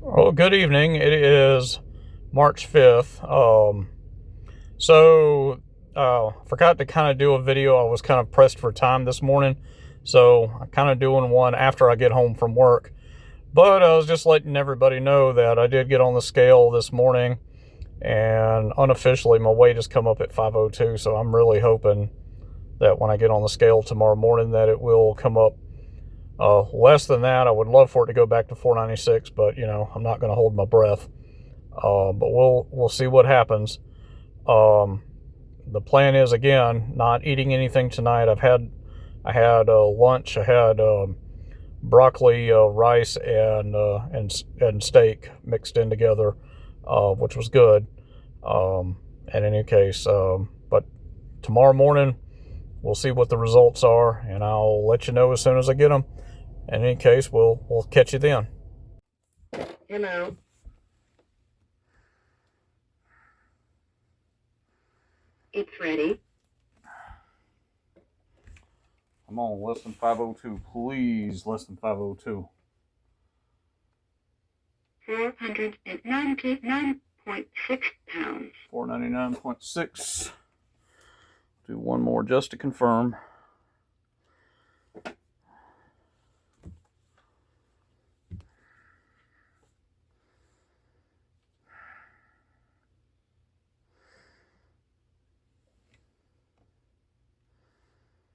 Well, good evening. It is March 5th. Forgot to kind of do a video. I was kind of pressed for time this morning, so I'm kind of doing one after I get home from work. But I was just letting everybody know that I did get on the scale this morning, and unofficially my weight has come up at 502. So I'm really hoping that when I get on the scale tomorrow morning that it will come up less than that. I would love for it to go back to 496, but I'm not going to hold my breath. But we'll see what happens. The plan is, again, not eating anything tonight. I had lunch. I had broccoli, rice, and steak mixed in together, which was good. In any case, but tomorrow morning we'll see what the results are, and I'll let you know as soon as I get them. In any case, we'll catch you then. Hello. It's ready. I'm on less than 502. Please, less than 502. 499.6 pounds. 499.6. Do one more just to confirm.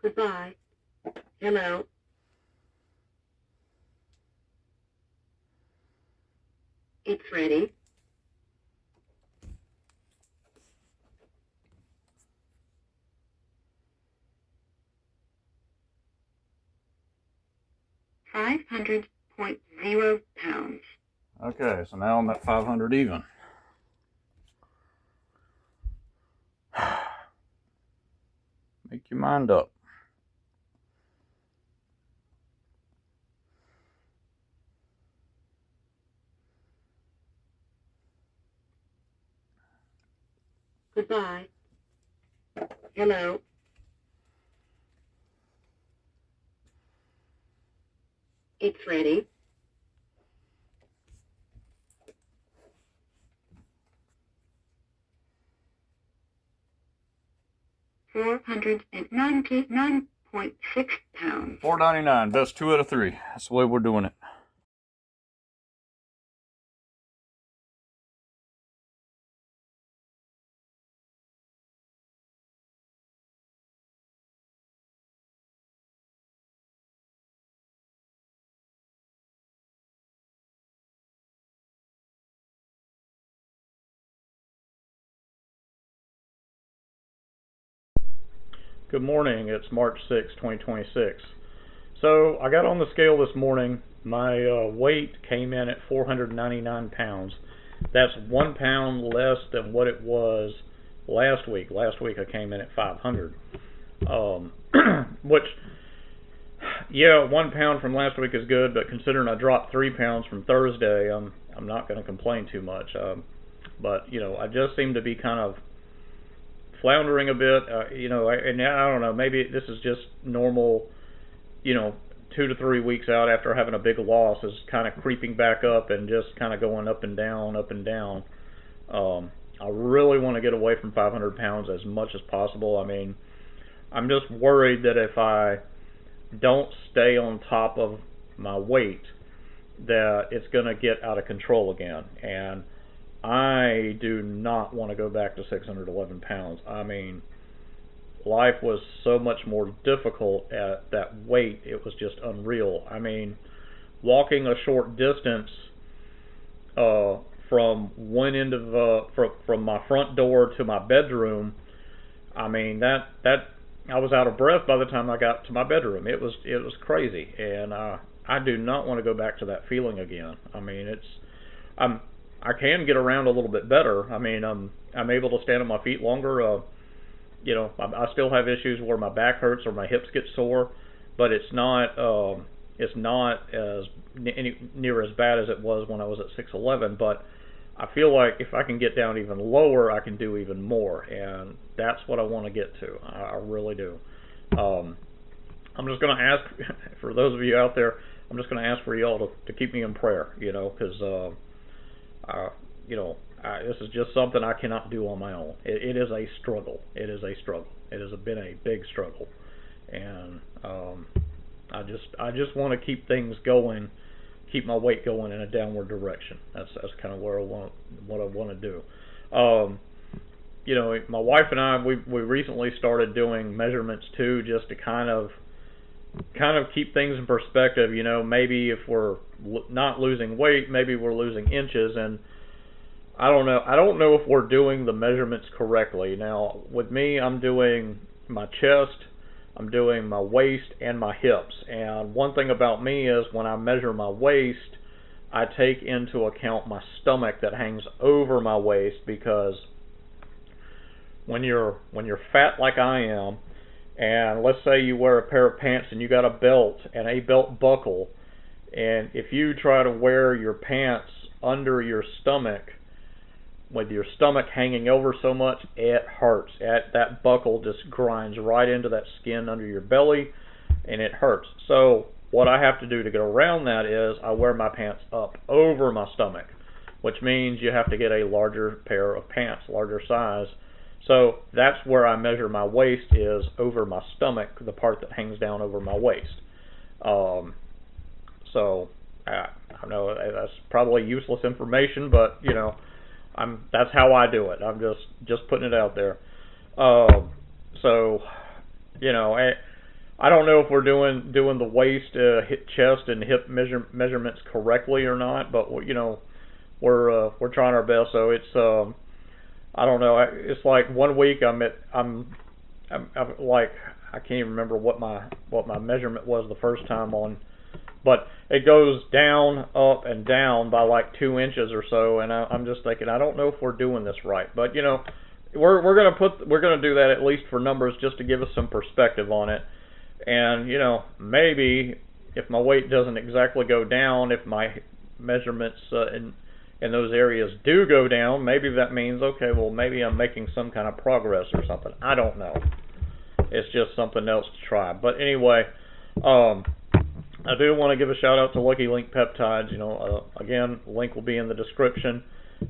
Goodbye. Hello. It's ready. $500.0 pounds. Okay, so now I'm at 500 even. Make your mind up. Goodbye. Hello. It's ready. $499.6 pounds. 499. Best 2 out of 3. That's the way we're doing it. Good morning. It's March 6, 2026. So I got on the scale this morning. My weight came in at 499 pounds. That's 1 pound less than what it was last week. Last week I came in at 500. Which, yeah, 1 pound from last week is good, but considering I dropped 3 pounds from Thursday, I'm not going to complain too much. But I just seem to be kind of floundering a bit, and I don't know, maybe this is just normal, 2 to 3 weeks out after having a big loss is kind of creeping back up and just kind of going up and down, up and down. I really want to get away from 500 pounds as much as possible. I mean, I'm just worried that if I don't stay on top of my weight, that it's going to get out of control again. And I do not want to go back to 611 pounds. I mean, life was so much more difficult at that weight. It was just unreal. I mean, walking a short distance from one end of from my front door to my bedroom, I mean that I was out of breath by the time I got to my bedroom. It was crazy, and I do not want to go back to that feeling again. I mean, I can get around a little bit better. I mean, I'm able to stand on my feet longer. I still have issues where my back hurts or my hips get sore, but it's not as near as bad as it was when I was at 611. But I feel like if I can get down even lower, I can do even more, and that's what I want to get to. I really do. I'm just going to ask for those of you out there. I'm just going to ask for y'all to keep me in prayer, because You know, this is just something I cannot do on my own. It is a struggle. It is a struggle. It has been a big struggle, and I just want to keep things going, keep my weight going in a downward direction. That's kind of where what I want to do. You know, my wife and I we recently started doing measurements too, just to kind of keep things in perspective. You know, maybe if we're not losing weight, maybe we're losing inches, and I don't know. I don't know if we're doing the measurements correctly. Now, with me, I'm doing my chest, I'm doing my waist, and my hips. And one thing about me is when I measure my waist, I take into account my stomach that hangs over my waist, because when you're fat like I am, and let's say you wear a pair of pants and you got a belt and a belt buckle, and if you try to wear your pants under your stomach with your stomach hanging over so much, it hurts. That buckle just grinds right into that skin under your belly, and it hurts. So what I have to do to get around that is I wear my pants up over my stomach, which means you have to get a larger pair of pants, larger size. So that's where I measure my waist, is over my stomach, the part that hangs down over my waist. So I know that's probably useless information, but you know, that's how I do it. I'm just putting it out there. So you know, I don't know if we're doing the waist, chest, and hip measurements correctly or not, but you know, we're trying our best. So it's I don't know. It's like one week I'm like, I can't even remember what my measurement was the first time on, but it goes down, up, and down by like 2 inches or so, and I'm just thinking, I don't know if we're doing this right. But you know, we're gonna do that at least for numbers, just to give us some perspective on it. And you know, maybe if my weight doesn't exactly go down, if my measurements in those areas do go down, maybe that means, okay, well, maybe I'm making some kind of progress or something. I don't know. It's just something else to try. But anyway, I do want to give a shout out to Lucky Link Peptides. You know, again, link will be in the description.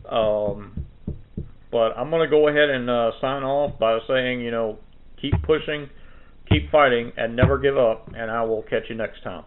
But I'm going to go ahead and sign off by saying, you know, keep pushing, keep fighting, and never give up, and I will catch you next time.